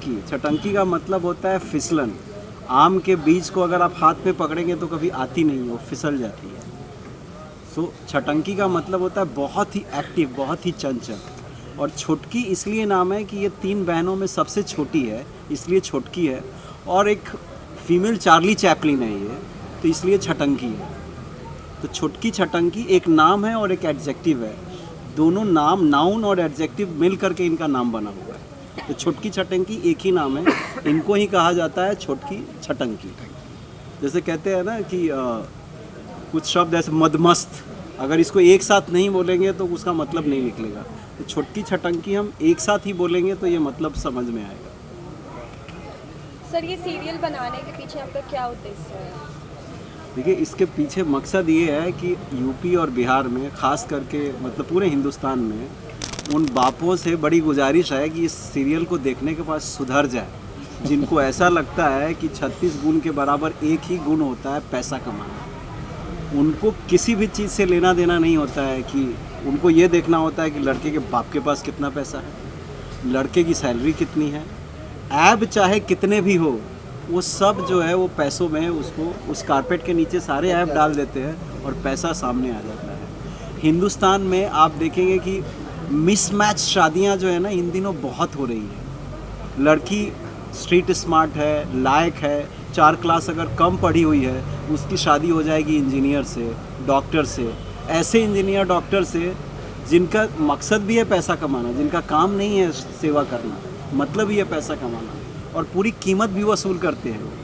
छटंकी का मतलब होता है फिसलन। आम के बीज को अगर आप हाथ में पकड़ेंगे तो कभी आती नहीं, वो फिसल जाती है। सो छटंकी का मतलब होता है बहुत ही एक्टिव, बहुत ही चंचल। और छोटकी इसलिए नाम है कि ये 3 बहनों में सबसे छोटी है, इसलिए छोटकी है। और एक फीमेल चार्ली चैपलिन है ये, तो इसलिए छटंकी है। तो छोटकी छटंकी एक नाम है और एक एडजेक्टिव है। दोनों नाम, नाउन और एडजेक्टिव मिल करके इनका नाम बना हुआ है। तो छोटकी छटंकी एक ही नाम है, इनको ही कहा जाता है छोटकी छटंकी। जैसे कहते हैं ना कि कुछ शब्द ऐसे मदमस्त, अगर इसको एक साथ नहीं बोलेंगे तो उसका मतलब नहीं निकलेगा। तो छोटकी छटंकी हम एक साथ ही बोलेंगे तो ये मतलब समझ में आएगा। सर, ये सीरियल बनाने के पीछे आपका क्या उद्देश्य है? देखिए, इसके पीछे मकसद ये है कि यूपी और बिहार में, ख़ास करके मतलब पूरे हिंदुस्तान में, उन बापों से बड़ी गुजारिश है कि इस सीरियल को देखने के बाद सुधर जाए, जिनको ऐसा लगता है कि 36 गुण के बराबर एक ही गुण होता है पैसा कमाना। उनको किसी भी चीज़ से लेना देना नहीं होता है, कि उनको ये देखना होता है कि लड़के के बाप के पास कितना पैसा है, लड़के की सैलरी कितनी है, ऐब चाहे कितने भी हो, वो सब जो है वो पैसों में उसको उस कारपेट के नीचे सारे ऐप डाल देते हैं और पैसा सामने आ जाता है। हिंदुस्तान में आप देखेंगे कि मिसमैच शादियां जो है ना इन दिनों बहुत हो रही है। लड़की स्ट्रीट स्मार्ट है, लायक है, 4 क्लास अगर कम पढ़ी हुई है, उसकी शादी हो जाएगी इंजीनियर से, डॉक्टर से। ऐसे इंजीनियर डॉक्टर से जिनका मकसद भी है पैसा कमाना, जिनका काम नहीं है सेवा करना, मतलब ही है पैसा कमाना, और पूरी कीमत भी वसूल करते हैं।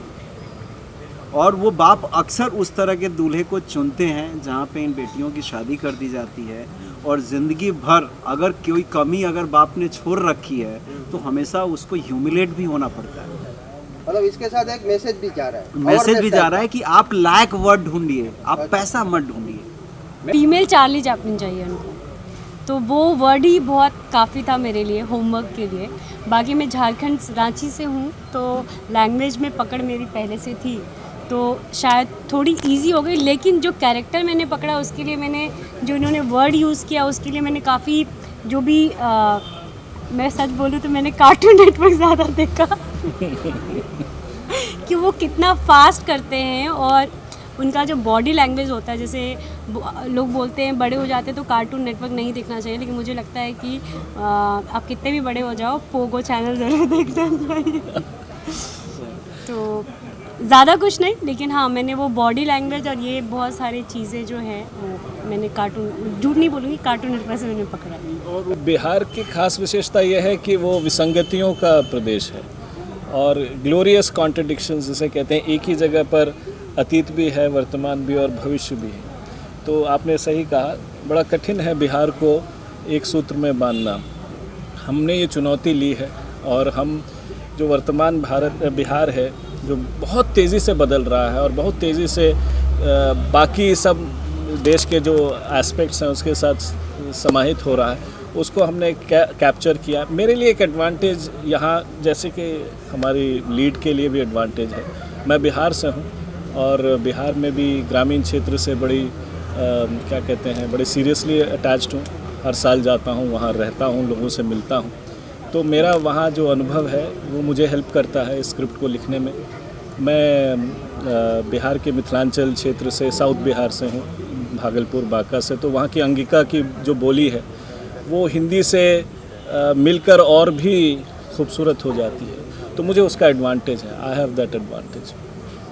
और वो बाप अक्सर उस तरह के दूल्हे को चुनते हैं जहाँ पे इन बेटियों की शादी कर दी जाती है। और ज़िंदगी भर अगर कोई कमी अगर बाप ने छोड़ रखी है तो हमेशा उसको ह्यूमिलेट भी होना पड़ता है। मतलब इसके साथ एक मैसेज भी जा रहा है, मैसेज भी जा रहा है कि आप लायक वर्ड ढूंढिए, आप पैसा मत ढूंढिए। फीमेल चार्ली चैपलिन चाहिए उनको, तो वो वर्ड ही बहुत काफ़ी था मेरे लिए होमवर्क के लिए। बाकी मैं झारखंड रांची से हूँ, तो लैंग्वेज में पकड़ मेरी पहले से थी, तो शायद थोड़ी इजी हो गई। लेकिन जो कैरेक्टर मैंने पकड़ा उसके लिए मैंने, जो इन्होंने वर्ड यूज़ किया उसके लिए मैंने काफ़ी, जो भी मैं सच बोलूँ तो मैंने कार्टून नेटवर्क ज़्यादा देखा कि वो कितना फास्ट करते हैं और उनका जो बॉडी लैंग्वेज होता है। जैसे लोग बोलते हैं बड़े हो जाते तो कार्टून नेटवर्क नहीं देखना चाहिए, लेकिन मुझे लगता है कि आप कितने भी बड़े हो जाओ, पोगो चैनल ज़रूर देखना चाहिए। तो ज़्यादा कुछ नहीं, लेकिन हाँ, मैंने वो बॉडी लैंग्वेज और ये बहुत सारी चीज़ें जो हैं वो मैंने कार्टून, झूठ नहीं बोलूँगी, कार्टून नेटवर्क से मैंने पकड़ा। और बिहार की खास विशेषता यह है कि वो विसंगतियों का प्रदेश है और ग्लोरियस कॉन्ट्रडिक्शंस जिसे कहते हैं, एक ही जगह पर अतीत भी है, वर्तमान भी और भविष्य भी है। तो आपने सही कहा, बड़ा कठिन है बिहार को एक सूत्र में बांधना। हमने ये चुनौती ली है और हम जो वर्तमान बिहार है, जो बहुत तेज़ी से बदल रहा है और बहुत तेज़ी से बाकी सब देश के जो एस्पेक्ट्स हैं उसके साथ समाहित हो रहा है, उसको हमने कैप्चर किया। मेरे लिए एक एडवांटेज यहाँ, जैसे कि हमारी लीड के लिए भी एडवांटेज है, मैं बिहार से हूँ और बिहार में भी ग्रामीण क्षेत्र से बड़ी क्या कहते हैं, बड़े सीरियसली अटैच्ड हूँ। हर साल जाता हूँ, वहाँ रहता हूँ, लोगों से मिलता हूँ, तो मेरा वहाँ जो अनुभव है वो मुझे हेल्प करता है स्क्रिप्ट को लिखने में। मैं बिहार के मिथिलांचल क्षेत्र से, साउथ बिहार से हूँ, भागलपुर, बांका से, तो वहाँ की अंगिका की जो बोली है वो हिंदी से मिलकर और भी खूबसूरत हो जाती है, तो मुझे उसका एडवांटेज है। I have that advantage.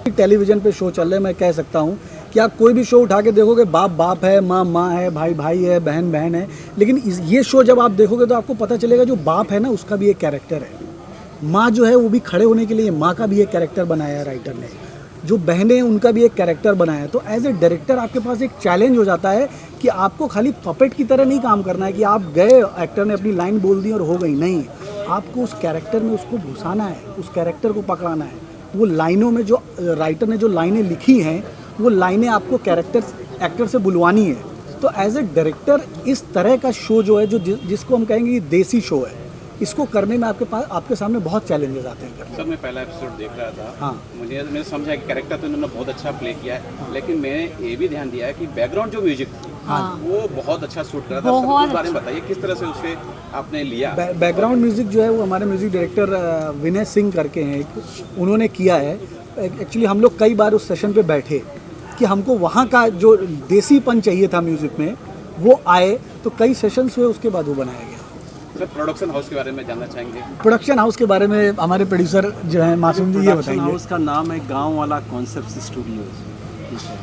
Television पे शो चल रहे हैं, मैं कह सकता हूँ कि आप कोई भी शो उठा के देखोगे, बाप बाप है, माँ माँ है, भाई भाई है, बहन बहन है, लेकिन ये शो जब आप देखोगे तो आपको पता चलेगा जो बाप है ना उसका भी एक कैरेक्टर है, माँ जो है वो भी खड़े होने के लिए माँ का भी एक कैरेक्टर बनाया है राइटर ने, जो बहनें हैं उनका भी एक कैरेक्टर बनाया है। तो एज ए डायरेक्टर आपके पास एक चैलेंज हो जाता है कि आपको खाली पपेट की तरह नहीं काम करना है कि आप गए, एक्टर ने अपनी लाइन बोल दी और हो गई, नहीं, आपको उस कैरेक्टर में उसको घुसाना है, उस कैरेक्टर को पकड़ाना है। वो लाइनों में जो राइटर ने जो लाइनें लिखी हैं वो लाइनें आपको एक्टर से बुलवानी है। तो एज ए डायरेक्टर इस तरह का शो जो है, जो जिसको हम कहेंगे ये देसी शो है, इसको करने में आपके सामने बहुत चैलेंजेस आते हैं। सर, मैं पहला एपिसोड देख रहा था। हाँ, मैंने समझा कि कैरेक्टर तो इन्होंने बहुत अच्छा प्ले किया है, लेकिन मैंने ये भी ध्यान दिया है कि बैकग्राउंड जो म्यूजिक थी हाँ वो बहुत अच्छा शूट करा था। बहुत उस बारे में बताइए, किस तरह से उसे आपने लिया? बैकग्राउंड म्यूज़िक जो है वो हमारे म्यूज़िक डायरेक्टर विनय सिंह करके हैं एक, उन्होंने किया है। एक्चुअली हम लोग कई बार उस सेशन पे बैठे कि हमको वहाँ का जो देसीपन चाहिए था म्यूज़िक में वो आए, तो कई सेशंस हुए, उसके बाद वो बनाया गया। सर, प्रोडक्शन हाउस के बारे में जानना चाहेंगे? प्रोडक्शन हाउस के बारे में हमारे प्रोड्यूसर जो है मासूम जी ये प्रोडक्शन बताएंगे। हाउस का नाम है गांव वाला कॉन्सेप्ट स्टूडियोज, ठीक है।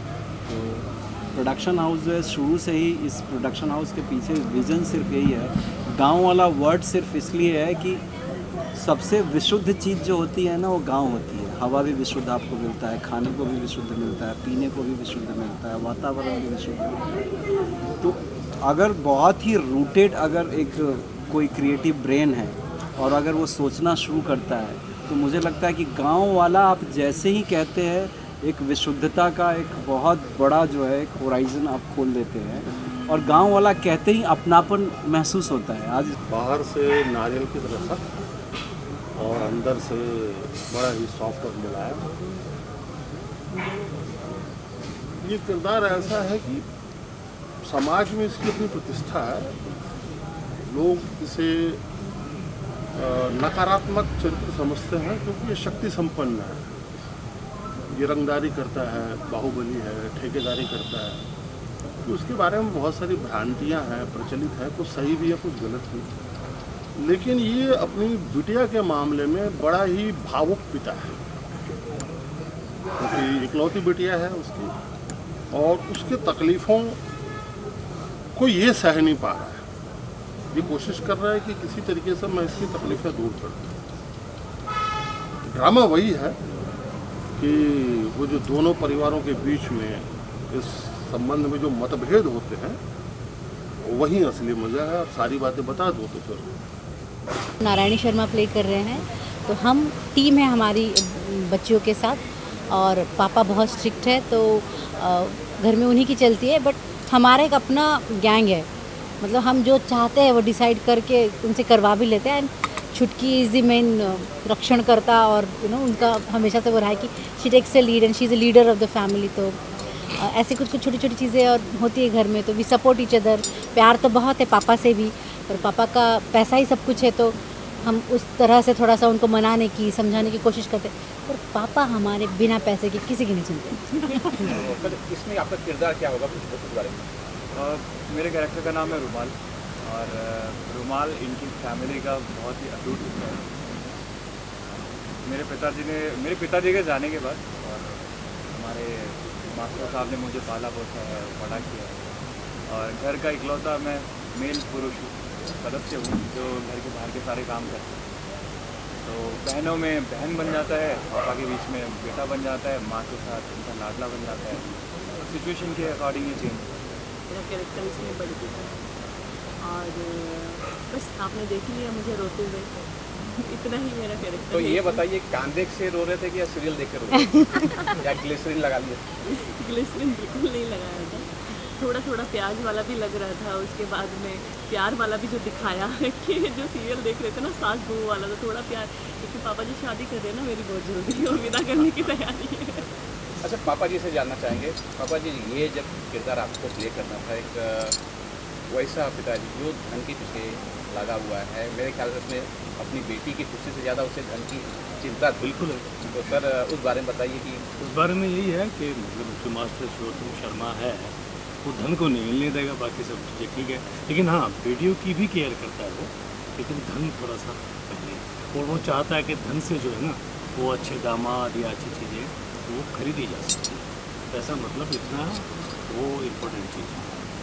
तो प्रोडक्शन हाउस जो है शुरू से ही, इस प्रोडक्शन हाउस के पीछे विज़न सिर्फ यही है, गांव वाला वर्ड सिर्फ इसलिए है कि सबसे विशुद्ध चीज़ जो होती है ना वो गांव होती है। हवा भी विशुद्ध आपको मिलता है, खाने को भी विशुद्ध मिलता है, पीने को भी विशुद्ध मिलता है, वातावरण भी विशुद्ध मिलता है। तो अगर बहुत ही रूटेड अगर एक कोई क्रिएटिव ब्रेन है और अगर वो सोचना शुरू करता है, तो मुझे लगता है कि गांव वाला आप जैसे ही कहते हैं, एक विशुद्धता का एक बहुत बड़ा जो है एक होराइजन आप खोल देते हैं, और गांव वाला कहते ही अपनापन महसूस होता है। आज बाहर से नारियल की तरह सख्त और अंदर से बड़ा ही सॉफ्ट और मुलायम। ये किरदार ऐसा है कि समाज में इसकी अपनी प्रतिष्ठा है। लोग इसे नकारात्मक चरित्र समझते हैं क्योंकि ये शक्ति संपन्न है, ये रंगदारी करता है, बाहुबली है, ठेकेदारी करता है। तो उसके बारे में बहुत सारी भ्रांतियां हैं, प्रचलित है, कुछ सही भी है, कुछ गलत भी। लेकिन ये अपनी बिटिया के मामले में बड़ा ही भावुक पिता है, क्योंकि इकलौती बिटिया है उसकी, और उसके तकलीफ़ों को ये सह नहीं पा रहा है। ये कोशिश कर रहा है कि किसी तरीके से मैं इसकी तकलीफ़ें दूर कर दूँ। ड्रामा वही है कि वो जो दोनों परिवारों के बीच में इस संबंध में जो मतभेद होते हैं, वही असली मज़ा है। अब सारी बातें बता दो तो फिर। नारायणी शर्मा प्ले कर रहे हैं, तो हम टीम है हमारी बच्चियों के साथ, और पापा बहुत स्ट्रिक्ट है तो घर में उन्हीं की चलती है, बट हमारा एक अपना गैंग है। मतलब हम जो चाहते हैं वो डिसाइड करके उनसे करवा भी लेते हैं। एंड छुटकी इज़ द मेन रक्षण करता, और उनका हमेशा से वो रहा है कि she takes a lead and she is a leader of the family. तो ऐसे कुछ कुछ छोटी छोटी चीज़ें और होती है घर में, तो वी सपोर्ट ईच अदर। प्यार तो बहुत है पापा से भी, पर पापा का पैसा ही सब कुछ है, तो हम उस तरह से थोड़ा सा उनको मनाने की, समझाने की कोशिश करते हैं, पर पापा हमारे बिना पैसे के किसी की नहीं सुनते। इसमें आपका किरदार क्या होगा, कुछ उस बारे में? मेरे कैरेक्टर का नाम है रुमाल, और रुमाल इनकी फैमिली का बहुत ही अटूट हिस्सा है। मेरे पिताजी के जाने के बाद और हमारे मास्टर साहब ने मुझे पाला पोसा है, बड़ा किया है, और घर का इकलौता मैं मेल पुरुष सदस्य हूँ जो घर के बाहर के सारे काम करते हैं। तो बहनों में बहन बन जाता है, पापा के बीच में बेटा बन जाता है, माँ के साथ उनका लाडला बन जाता है। तो सिचुएशन के अकॉर्डिंग ही चेंज होता है। मेरा कैरेक्टर इसमें बड़ी बेटा है, और बस आपने देख लिया मुझे रोते हुए, इतना ही मेरा कैरेक्टर। तो ये बताइए, कांदे से रो रहे थे कि या सीरियल देख कर रो रहे थे या ग्लिसरीन लगा लिया? ग्लिसरीन बिल्कुल नहीं लगाया था, थोड़ा थोड़ा प्याज वाला भी लग रहा था। उसके बाद में प्यार वाला भी जो दिखाया कि जो सीरियल देख रहे थे ना, सास बहू वाला, तो थोड़ा प्यार, क्योंकि पापा जी शादी कर रहे हैं ना मेरी बहुत जल्दी, और विदा करने की तैयारी है। अच्छा, पापा जी से जानना चाहेंगे, पापा जी ये जब किरदार आपको प्ले करना था, एक वैसा पिताजी जो धन के पीछे लगा हुआ है, मेरे ख्याल से उसने अपनी बेटी की खुशी से ज़्यादा उसे धन की चिंता बिल्कुल है। तो सर उस बारे में बताइए कि उस बारे में यही है कि मतलब जो मास्टर शिवोत्तम शर्मा है वो धन को नहीं मिलने देगा, बाकी सब चीज़ें ठीक है, लेकिन हाँ बेटियों की भी केयर करता है वो, लेकिन धन थोड़ा सा पहले, और वो चाहता है कि धन से जो है ना वो अच्छे दामाद या अच्छी चीज़ें वो खरीदी जा सकती है। ऐसा मतलब इतना वो इम्पोर्टेंट चीज़ है।